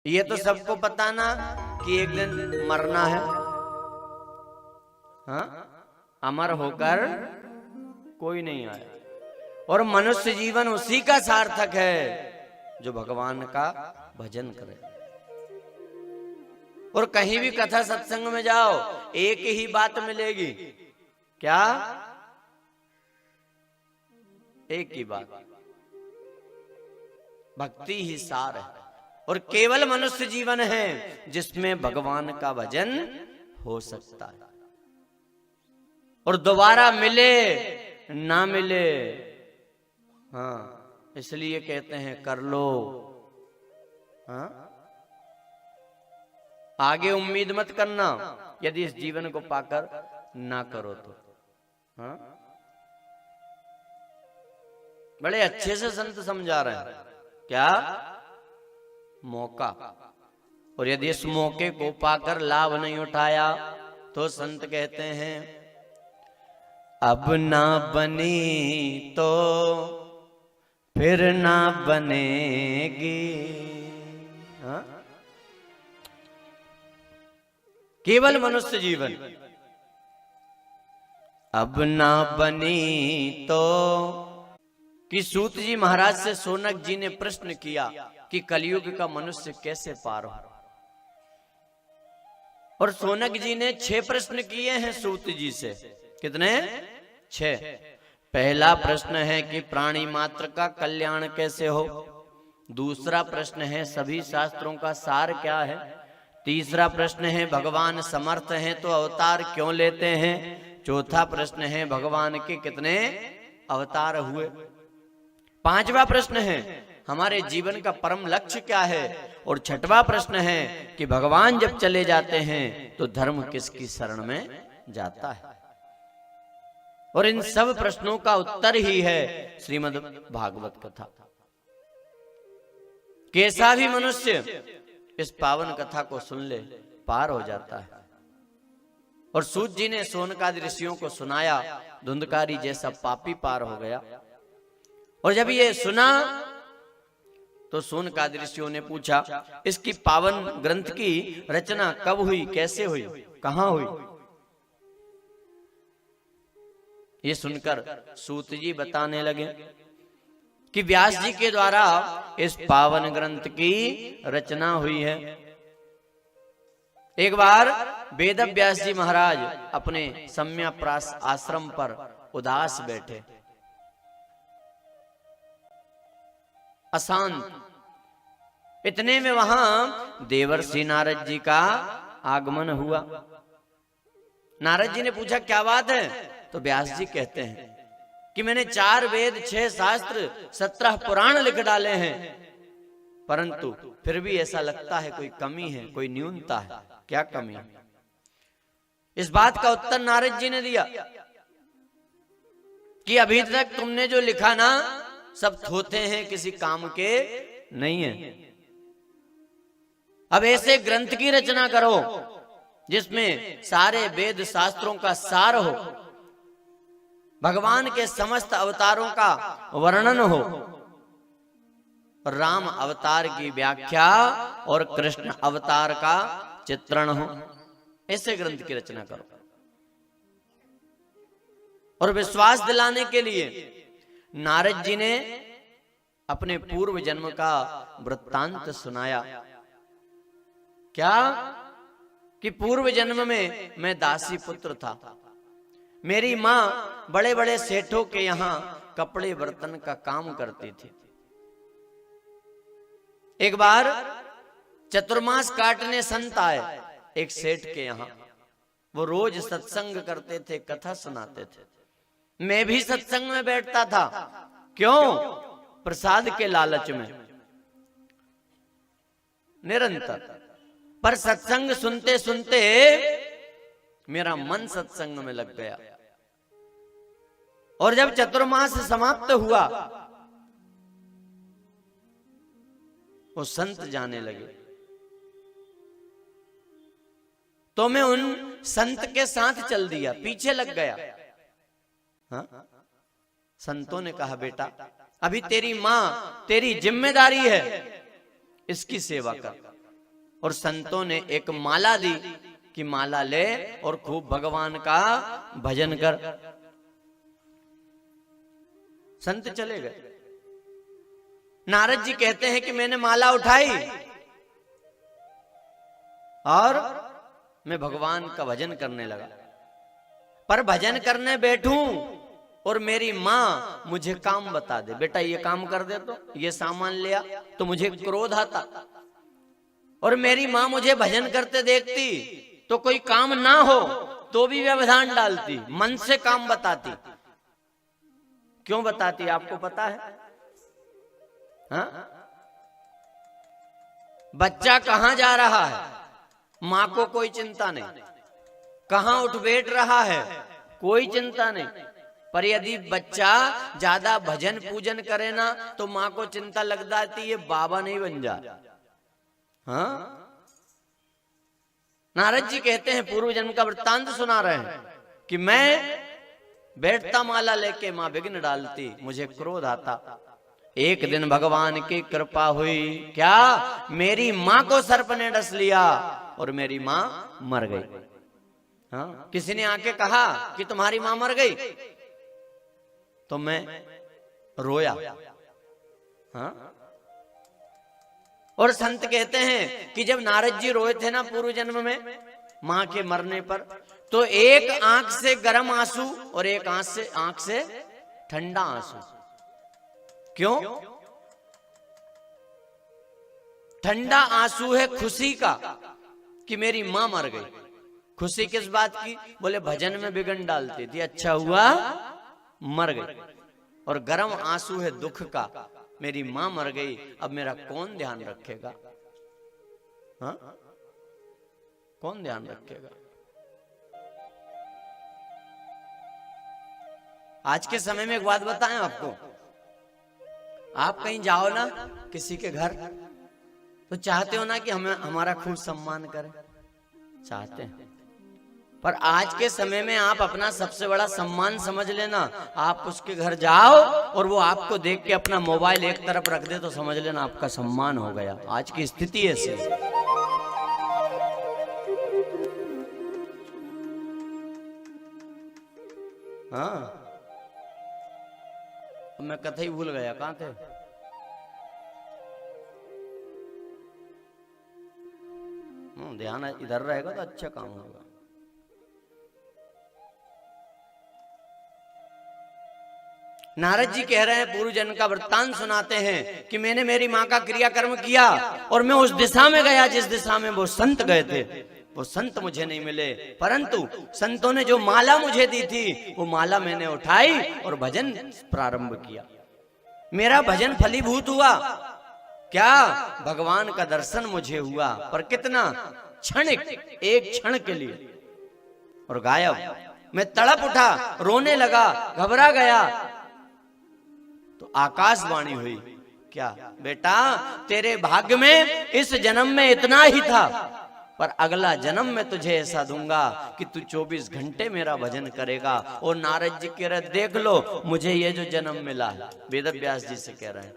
ये तो सबको पता ना कि एक दिन मरना है, हाँ, अमर होकर कोई नहीं आया। और मनुष्य जीवन उसी का सार्थक है जो भगवान का भजन करे। और कहीं भी कथा सत्संग में जाओ एक ही बात मिलेगी, क्या? एक ही बात, भक्ति ही सार है। और केवल मनुष्य जीवन है जिसमें भगवान का भजन हो सकता है। और दोबारा मिले ना मिले, हाँ, इसलिए कहते हैं कर लो, हाँ, आगे उम्मीद मत करना यदि इस जीवन को पाकर ना करो तो, हाँ। बड़े अच्छे से संत समझा रहे हैं, क्या? मौका। और यदि इस मौके को पाकर लाभ नहीं उठाया तो संत कहते हैं अब ना बनी तो फिर ना बनेगी, हाँ? केवल मनुष्य जीवन, अब ना बनी तो। कि सूत जी महाराज से सोनक जी ने प्रश्न किया कि कलयुग का मनुष्य कैसे पार हो। और सोनक जी ने 6 प्रश्न किए हैं सूत जी से। कितने? 6। पहला प्रश्न है कि प्राणी मात्र का कल्याण कैसे हो। दूसरा प्रश्न है सभी शास्त्रों का सार क्या है। तीसरा प्रश्न है भगवान समर्थ हैं तो अवतार क्यों लेते हैं। चौथा प्रश्न है भगवान के कितने अवतार हुए। पांचवा प्रश्न है हमारे जीवन का परम लक्ष्य क्या है। और छठवां प्रश्न है कि भगवान जब चले जाते हैं तो धर्म किसकी शरण में जाता है। और इन सब प्रश्नों का उत्तर ही है श्रीमद् भागवत कथा। कैसा भी मनुष्य इस पावन कथा को सुन ले पार हो जाता है। और सूत जी ने सोनकादि ऋषियों को सुनाया, धुंधकारी जैसा पापी पार हो गया। और जब ये सुना तो सोनकादि ऋषियों ने पूछा इसकी पावन ग्रंथ की रचना कब हुई, कैसे हुई, कहां हुई। ये सुनकर सूत जी बताने लगे कि व्यास जी के द्वारा इस पावन ग्रंथ की रचना हुई है। एक बार वेद व्यास जी महाराज अपने सम्याप्रास आश्रम पर उदास बैठे, अशांत। इतने में वहां देवर्षि नारद जी का आगमन हुआ। नारद जी ने पूछा क्या बात है। तो व्यास जी कहते हैं कि मैंने 4 वेद 6 शास्त्र 17 पुराण लिख डाले हैं, परंतु फिर भी ऐसा लगता है कोई कमी है, कोई न्यूनता है। क्या कमी है? इस बात का उत्तर नारद जी ने दिया कि अभी तक तुमने जो लिखा ना सब थोथे हैं, किसी काम के नहीं है। अब ऐसे ग्रंथ की रचना करो जिसमें सारे वेद शास्त्रों का सार हो, भगवान के समस्त अवतारों का वर्णन हो, राम अवतार की व्याख्या और कृष्ण अवतार का चित्रण हो। ऐसे ग्रंथ की रचना करो। और विश्वास दिलाने के लिए नारद जी ने अपने पूर्व जन्म का वृत्तांत सुनाया। क्या? कि पूर्व जन्म में मैं दासी पुत्र था। मेरी मां बड़े बड़े सेठों के यहां कपड़े बर्तन का काम करती थी। एक बार चतुर्मास काटने संत आए एक सेठ के यहां। वो रोज सत्संग करते थे, कथा सुनाते थे। मैं भी सत्संग में बैठता था। क्यों? प्रसाद के लालच में निरंतर। पर सत्संग सुनते सुनते मेरा मन सत्संग में लग गया। और जब चतुर्मास समाप्त हुआ वो संत जाने लगे तो मैं उन संत के साथ चल दिया, पीछे लग गया। हाँ? संतों ने कहा बेटा अभी तेरी मां तेरी जिम्मेदारी है, इसकी सेवा कर। और संतों ने एक माला दी कि माला ले और खूब भगवान का भजन कर। संत चले गए। नारद जी कहते हैं कि मैंने माला उठाई और मैं भगवान का भजन करने लगा, पर भजन करने बैठूं और मेरी माँ मुझे काम बता दे, बेटा ये काम कर दे, तो ये सामान लिया, तो मुझे क्रोध आता। और मेरी माँ मुझे भजन करते देखती तो कोई काम ना हो तो भी व्यवधान डालती, मन से काम बताती। क्यों बताती आपको पता है? हाँ? बच्चा कहां जा रहा है, मां को कोई चिंता नहीं, कहां उठ बैठ रहा है कोई चिंता नहीं, पर यदि बच्चा ज्यादा भजन पूजन करे ना तो मां को चिंता लग जाती है बाबा नहीं बन जा। हाँ? नारद जी कहते हैं पूर्व जन्म का वृत्तांत सुना रहे हैं कि मैं बैठता माला लेके, मां विघ्न डालती, मुझे क्रोध आता। एक दिन भगवान की कृपा हुई, क्या मेरी मां को सर्प ने डस लिया और मेरी मां मर गई। हाँ? किसी ने आके कहा कि तुम्हारी मां मर गई तो मैं रोया। हाँ? और संत कहते हैं कि जब नारद जी रोए थे ना पूर्व जन्म में मां के मरने पर, तो एक आंख से गर्म आंसू और एक आंख से ठंडा आंसू। क्यों? ठंडा आंसू है खुशी का कि मेरी मां मर गई। खुशी किस बात की? बोले भजन में बिगन डालती थी, अच्छा हुआ मर गई। और गर्म आंसू है दुख का, मेरी मां मर गई, अब मेरा कौन ध्यान रखेगा? हाँ? कौन ध्यान रखेगा? आज के समय में एक बात बताएं आपको, आप कहीं जाओ ना किसी के घर तो चाहते हो ना कि हमें हमारा खूब सम्मान करें, चाहते हैं। पर आज के समय में आप अपना सबसे बड़ा सम्मान समझ लेना, आप उसके घर जाओ और वो आपको देख के अपना मोबाइल एक तरफ रख दे तो समझ लेना आपका सम्मान हो गया। आज की स्थिति ऐसी है। हाँ, मैं कथा ही भूल गया, कहां थे? ध्यान इधर रहेगा तो अच्छा काम होगा। नारद जी कह रहे हैं, पूर्व जन्म का वृत्तांत सुनाते हैं कि मैंने मेरी मां का क्रियाकर्म किया और मैं उस दिशा में गया जिस दिशा में वो संत गए थे। वो संत मुझे नहीं मिले, परंतु संतों ने जो माला मुझे दी थी वो माला मैंने उठाई और भजन प्रारंभ किया। मेरा भजन फलीभूत हुआ। क्या? भगवान का दर्शन मुझे हुआ, पर कितना क्षणिक, एक क्षण के लिए, और गायब। मैं तड़प उठा, रोने लगा, घबरा गया तो आकाशवाणी हुई, क्या बेटा तेरे भाग्य में इस जन्म में इतना ही था, पर अगला जन्म में तुझे ऐसा दूंगा कि तू 24 घंटे मेरा भजन करेगा। और नारद जी कह रहे देख लो मुझे ये जो जन्म मिला है, वेद व्यास जी से कह रहे हैं,